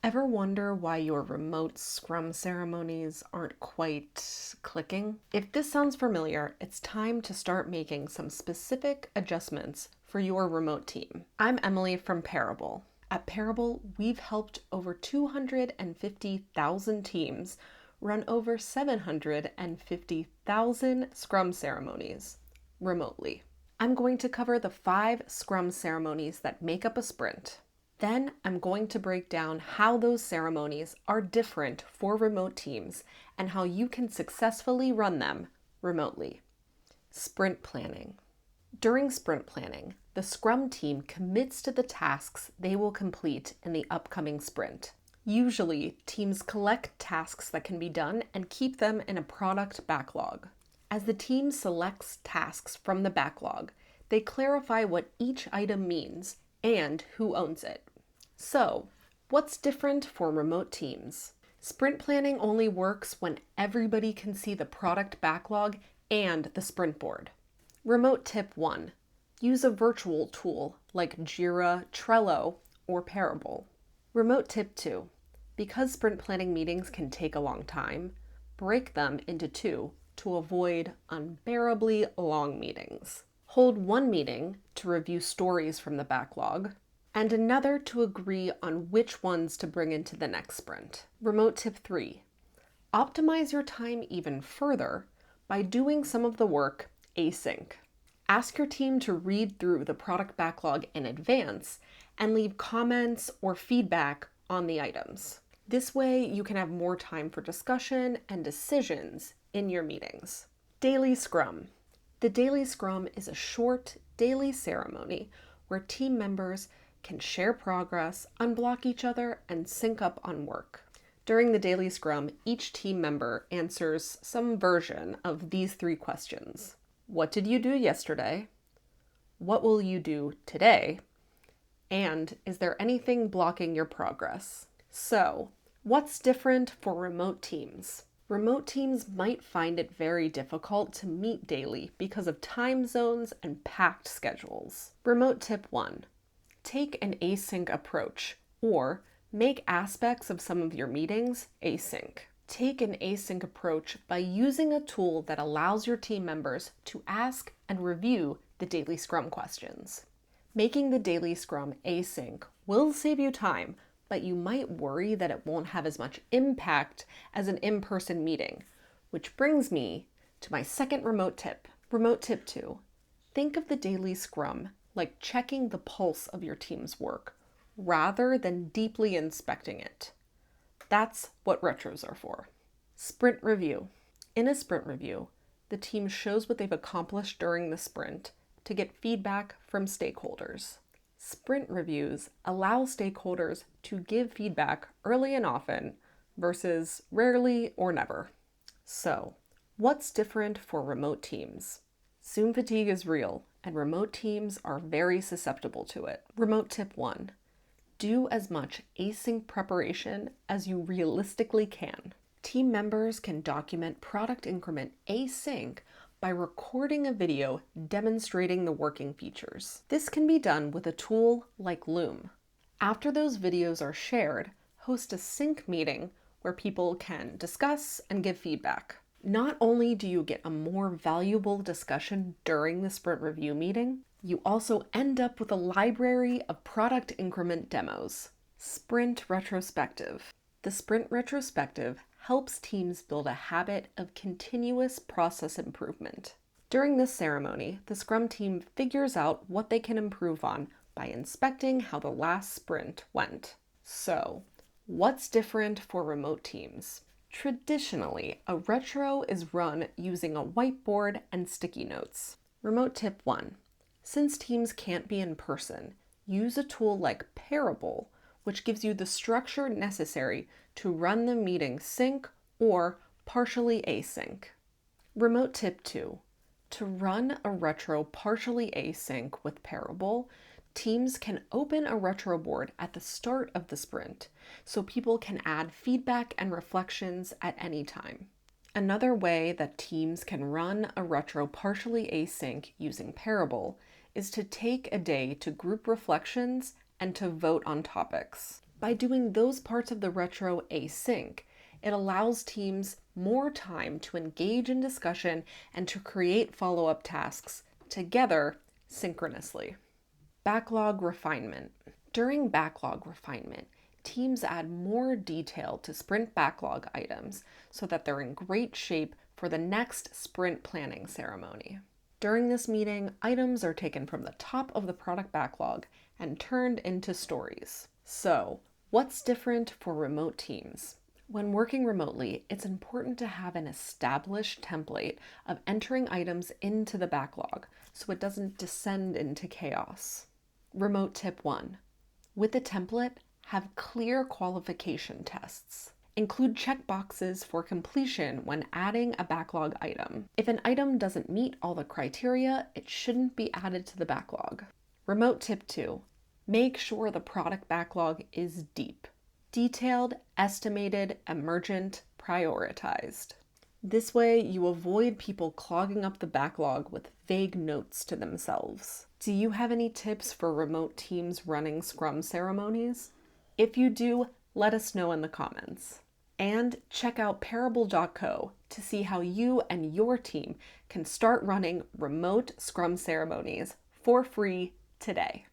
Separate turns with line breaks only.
Ever wonder why your remote Scrum ceremonies aren't quite clicking? If this sounds familiar, it's time to start making some specific adjustments for your remote team. I'm Emily from Parable. At Parable, we've helped over 250,000 teams run over 750,000 Scrum ceremonies remotely. I'm going to cover the 5 Scrum ceremonies that make up a sprint. Then I'm going to break down how those ceremonies are different for remote teams and how you can successfully run them remotely. Sprint planning. During sprint planning, the Scrum team commits to the tasks they will complete in the upcoming sprint. Usually, teams collect tasks that can be done and keep them in a product backlog. As the team selects tasks from the backlog, they clarify what each item means and who owns it. So, what's different for remote teams? Sprint planning only works when everybody can see the product backlog and the sprint board. Remote tip 1. Use a virtual tool like Jira, Trello, or Parable. Remote tip 2. Because sprint planning meetings can take a long time, break them into 2 to avoid unbearably long meetings. Hold one meeting to review stories from the backlog, and another to agree on which ones to bring into the next sprint. Remote tip 3. Optimize your time even further by doing some of the work async. Ask your team to read through the product backlog in advance and leave comments or feedback on the items. This way, you can have more time for discussion and decisions in your meetings. Daily Scrum. The Daily Scrum is a short daily ceremony where team members can share progress, unblock each other, and sync up on work. During the Daily Scrum, each team member answers some version of these 3 questions. What did you do yesterday? What will you do today? And is there anything blocking your progress? So, what's different for remote teams? Remote teams might find it very difficult to meet daily because of time zones and packed schedules. Remote tip 1. Take an async approach, or make aspects of some of your meetings async. Take an async approach by using a tool that allows your team members to ask and review the Daily Scrum questions. Making the Daily Scrum async will save you time, but you might worry that it won't have as much impact as an in-person meeting, which brings me to my second remote tip. Remote tip 2. Think of the Daily Scrum like checking the pulse of your team's work, rather than deeply inspecting it. That's what retros are for. Sprint review. In a sprint review, the team shows what they've accomplished during the sprint to get feedback from stakeholders. Sprint reviews allow stakeholders to give feedback early and often versus rarely or never. So, what's different for remote teams? Zoom fatigue is real, and remote teams are very susceptible to it. Remote tip 1. Do as much async preparation as you realistically can. Team members can document product increment async by recording a video demonstrating the working features. This can be done with a tool like Loom. After those videos are shared, host a sync meeting where people can discuss and give feedback. Not only do you get a more valuable discussion during the sprint review meeting, you also end up with a library of product increment demos. Sprint Retrospective. The Sprint Retrospective helps teams build a habit of continuous process improvement. During this ceremony, the Scrum team figures out what they can improve on by inspecting how the last sprint went. So, what's different for remote teams? Traditionally, a retro is run using a whiteboard and sticky notes. Remote tip 1. Since teams can't be in person, use a tool like Parable, which gives you the structure necessary to run the meeting sync or partially async. Remote tip 2. To run a retro partially async with Parable, teams can open a retro board at the start of the sprint, so people can add feedback and reflections at any time. Another way that teams can run a retro partially async using Parable is to take a day to group reflections and to vote on topics. By doing those parts of the retro async, it allows teams more time to engage in discussion and to create follow-up tasks together synchronously. Backlog refinement. During backlog refinement, teams add more detail to sprint backlog items so that they're in great shape for the next sprint planning ceremony. During this meeting, items are taken from the top of the product backlog and turned into stories. So, what's different for remote teams? When working remotely, it's important to have an established template of entering items into the backlog so it doesn't descend into chaos. Remote tip 1. With a template, have clear qualification tests. Include checkboxes for completion when adding a backlog item. If an item doesn't meet all the criteria, it shouldn't be added to the backlog. Remote tip 2. Make sure the product backlog is deep. Detailed, estimated, emergent, prioritized. This way, you avoid people clogging up the backlog with vague notes to themselves. Do you have any tips for remote teams running Scrum ceremonies? If you do, let us know in the comments. And check out parable.co to see how you and your team can start running remote Scrum ceremonies for free today.